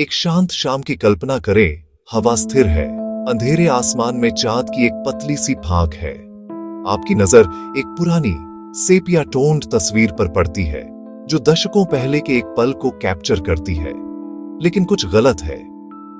एक शांत शाम की कल्पना करें। हवा स्थिर है, अंधेरे आसमान में चांद की एक पतली सी फांक है। आपकी नजर एक पुरानी सेपिया टोन्ड तस्वीर पर पड़ती है जो दशकों पहले के एक पल को कैप्चर करती है। लेकिन कुछ गलत है।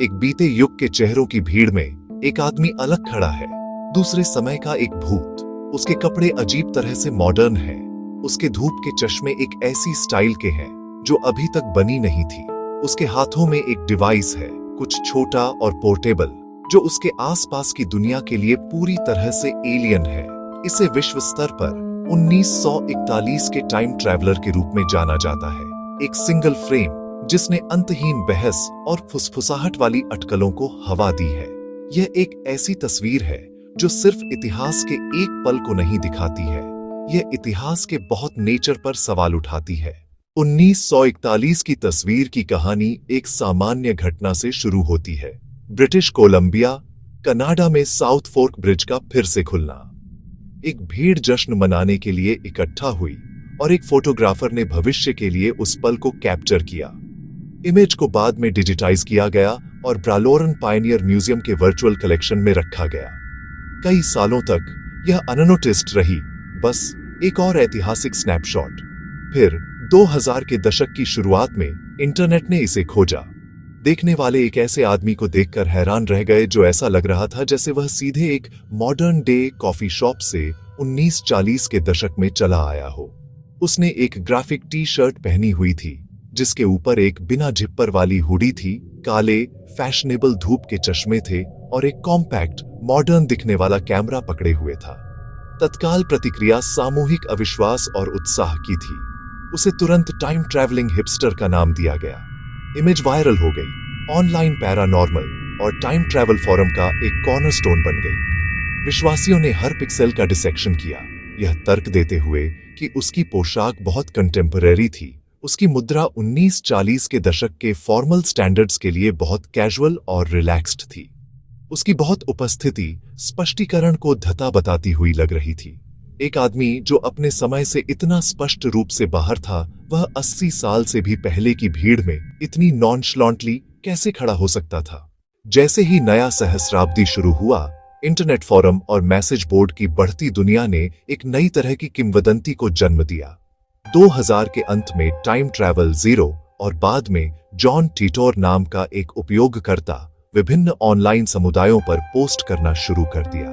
एक बीते युग के चेहरों की भीड़ में एक आदमी अलग खड़ा है, दूसरे समय का एक भूत। उसके कपड़े अजीब तरह से मॉडर्न हैं, उसके धूप के चश्मे एक ऐसी स्टाइल के हैं जो अभी तक बनी नहीं थी। उसके हाथों में एक डिवाइस है, कुछ छोटा और पोर्टेबल, जो उसके आसपास की दुनिया के लिए पूरी तरह से एलियन है। इसे विश्व स्तर पर 1941 के टाइम ट्रैवलर के रूप में जाना जाता है। एक सिंगल फ्रेम जिसने अंतहीन बहस और फुसफुसाहट वाली अटकलों को हवा दी है। यह एक ऐसी तस्वीर है जो सिर्फ इतिहास के एक पल को नहीं दिखाती है, यह इतिहास के बहुत नेचर पर सवाल उठाती है। 1941 की तस्वीर की कहानी एक सामान्य घटना से शुरू होती है। ब्रिटिश कोलंबिया, कनाडा में साउथ फोर्क ब्रिज का फिर से खुलना। एक भीड़ जश्न मनाने के लिए इकट्ठा हुई और एक फोटोग्राफर ने भविष्य के लिए उस पल को कैप्चर किया। इमेज को बाद में डिजिटाइज किया गया और ब्रालोरन पायनियर म्यूजियम के वर्चुअल कलेक्शन में रखा गया। कई सालों तक यह अननोटिस्ड रही, बस एक और ऐतिहासिक स्नैपशॉट। फिर 2000 के दशक की शुरुआत में इंटरनेट ने इसे खोजा। देखने वाले एक ऐसे आदमी को देखकर हैरान रह गए जो ऐसा लग रहा था जैसे वह सीधे एक मॉडर्न डे कॉफी शॉप से 1940 के दशक में चला आया हो। उसने एक ग्राफिक टी शर्ट पहनी हुई थी जिसके ऊपर एक बिना जिपर वाली हुडी थी, काले फैशनेबल धूप के चश्मे थे और एक कॉम्पैक्ट मॉडर्न दिखने वाला कैमरा पकड़े हुए था। तत्काल प्रतिक्रिया सामूहिक अविश्वास और उत्साह की थी। उसे तुरंत टाइम ट्रैवलिंग हिपस्टर का नाम दिया गया। इमेज वायरल हो गई, ऑनलाइन पैरानॉर्मल और टाइम ट्रैवल फोरम का एक कॉर्नरस्टोन बन गई। विश्वासियों ने हर पिक्सेल का डिसेक्शन किया, यह तर्क देते हुए कि उसकी पोशाक बहुत कंटेम्पररी थी। उसकी मुद्रा 1940 के दशक के फॉर्मल स्टैंडर्ड्स के लिए बहुत कैजुअल और रिलैक्स्ड थी। उसकी बहुत उपस्थिति स्पष्टीकरण को धता बताती हुई लग रही थी। एक आदमी जो अपने समय से इतना स्पष्ट रूप से बाहर था, वह 80 साल से भी पहले की भीड़ में इतनी नॉनशलॉन्टली कैसे खड़ा हो सकता था। जैसे ही नया सहस्राब्दी शुरू हुआ, इंटरनेट फोरम और मैसेज बोर्ड की बढ़ती दुनिया ने एक नई तरह की किंवदंती को जन्म दिया। 2000 के अंत में टाइम ट्रैवल ज़ीरो और बाद में जॉन टीटोर नाम का एक उपयोगकर्ता विभिन्न ऑनलाइन समुदायों पर पोस्ट करना शुरू कर दिया।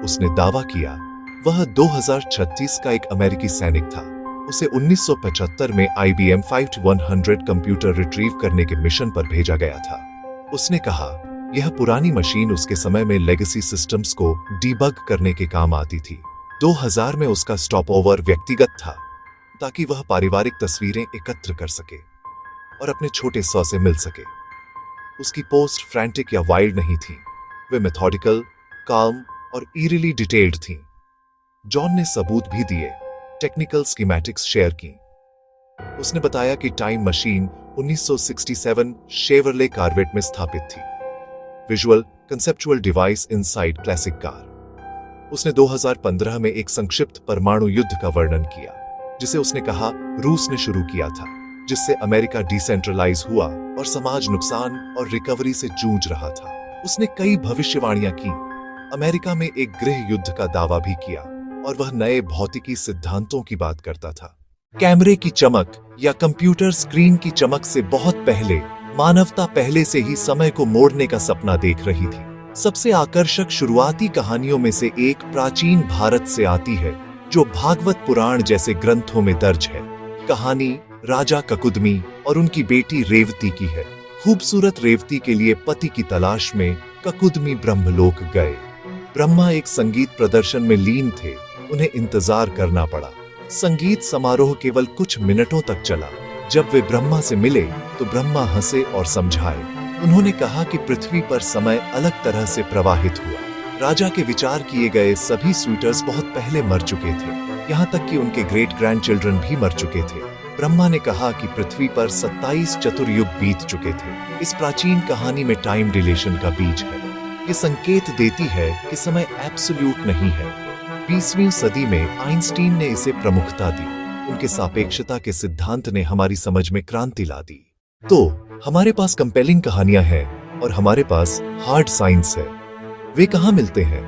उसने दावा किया वह 2036 का एक अमेरिकी सैनिक था। उसे 1975 में IBM 5100 कंप्यूटर रिट्रीव करने के मिशन पर भेजा गया था। उसने कहा यह पुरानी मशीन उसके समय में लेगेसी सिस्टम्स को डीबग करने के काम आती थी। 2000 में उसका स्टॉपओवर व्यक्तिगत था ताकि वह पारिवारिक तस्वीरें एकत्र कर सके और अपने छोटे सौ से मिल सके। उसकी पोस्ट फ्रैंटिक या वाइल्ड नहीं थी, वे मेथोडिकल, काल्म और ईरिली डिटेल्ड थीं। जॉन ने सबूत भी दिए, टेक्निकल स्कीमैटिक्स शेयर की। उसने बताया कि टाइम मशीन 1967 शेवरले कार्वेट में स्थापित थी। Visual conceptual device inside classic car. उसने 2015 में एक संक्षिप्त परमाणु युद्ध का वर्णन किया जिसे उसने कहा रूस ने शुरू किया था, जिससे अमेरिका डिसेंट्रलाइज हुआ और समाज नुकसान और रिकवरी से जूझ रहा था। उसने कई भविष्यवाणियां की, अमेरिका में एक गृह युद्ध का दावा भी किया और वह नए भौतिकी सिद्धांतों की बात करता था। कैमरे की चमक या कंप्यूटर स्क्रीन की चमक से बहुत पहले मानवता पहले से ही समय को मोड़ने का सपना देख रही थी। सबसे आकर्षक शुरुआती कहानियों में से एक प्राचीन भारत से आती है जो भागवत पुराण जैसे ग्रंथों में दर्ज है। कहानी राजा ककुदमी और उनकी बेटी रेवती की है। खूबसूरत रेवती के लिए पति की तलाश में ककुदमी ब्रह्मलोक गए। ब्रह्मा एक संगीत प्रदर्शन में लीन थे, उन्हें इंतजार करना पड़ा। संगीत समारोह केवल कुछ मिनटों तक चला। जब वे ब्रह्मा से मिले तो ब्रह्मा हंसे और समझाए। उन्होंने कहा कि पृथ्वी पर समय अलग तरह से प्रवाहित हुआ। राजा के विचार किए गए सभी स्वीटर्स बहुत पहले मर चुके थे, यहाँ तक कि उनके ग्रेट ग्रैंडचिल्ड्रन भी मर चुके थे। ब्रह्मा ने कहा कि पृथ्वी पर 27 चतुर्युग बीत चुके थे। इस प्राचीन कहानी में टाइम डिलेशन का बीज है। ये संकेत देती है कि समय एब्सोल्यूट नहीं है। 20वीं सदी में आइंस्टीन ने इसे प्रमुखता दी। उनके सापेक्षता के सिद्धांत ने हमारी समझ में क्रांति ला दी। तो हमारे पास कंपेलिंग कहानियां हैं और हमारे पास हार्ड साइंस है। वे कहां मिलते हैं?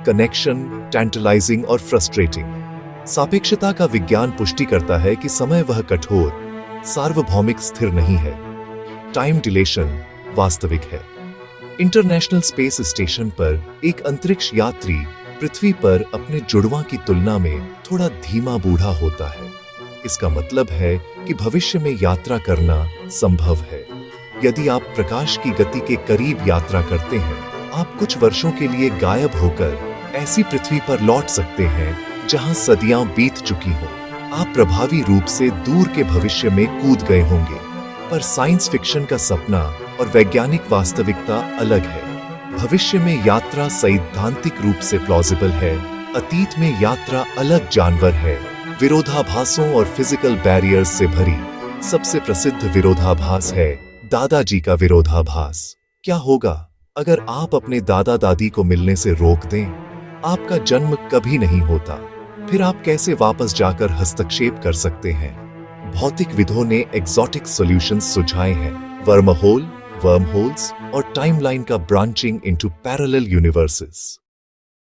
कनेक्शन, टैंटलाइजिंग और फ्रस्ट्रेटिंग। सापेक्षता का विज्ञान पुष्टि करता है कि समय वह कठोर, सार्वभौमिक स्थिर नहीं है। टाइम डिलेशन वास्तविक है। इंटरनेशनल स्पेस स्टेशन पर एक अंतरिक्ष यात्री पृथ्वी पर अपने जुड़वां की तुलना में थोड़ा धीमा बूढ़ा होता है। इसका मतलब है कि भविष्य में यात्रा करना संभव है। यदि आप प्रकाश की गति के करीब यात्रा करते हैं, आप कुछ वर्षों के लिए गायब होकर ऐसी पृथ्वी पर लौट सकते हैं जहां सदियां बीत चुकी हों। आप प्रभावी रूप से दूर के भविष्य में कूद गए होंगे। पर साइंस फिक्शन का सपना और वैज्ञानिक वास्तविकता अलग है। भविष्य में यात्रा सैद्धांतिक रूप से प्लॉजिबल है। अतीत में यात्रा अलग जानवर है, विरोधाभासों और फिजिकल बैरियर्स से भरी। सबसे प्रसिद्ध विरोधाभास है दादाजी का विरोधाभास। क्या होगा अगर आप अपने दादा दादी को मिलने से रोक दें? आपका जन्म कभी नहीं होता। फिर आप कैसे वापस जाकर हस्तक्षेप कर सकते हैं? भौतिकविदों ने एक्सोटिक सॉल्यूशंस सुझाए हैं, वर्महोल, वर्महोल्स और टाइमलाइन का ब्रांचिंग इनटू पैरेलल यूनिवर्सेस।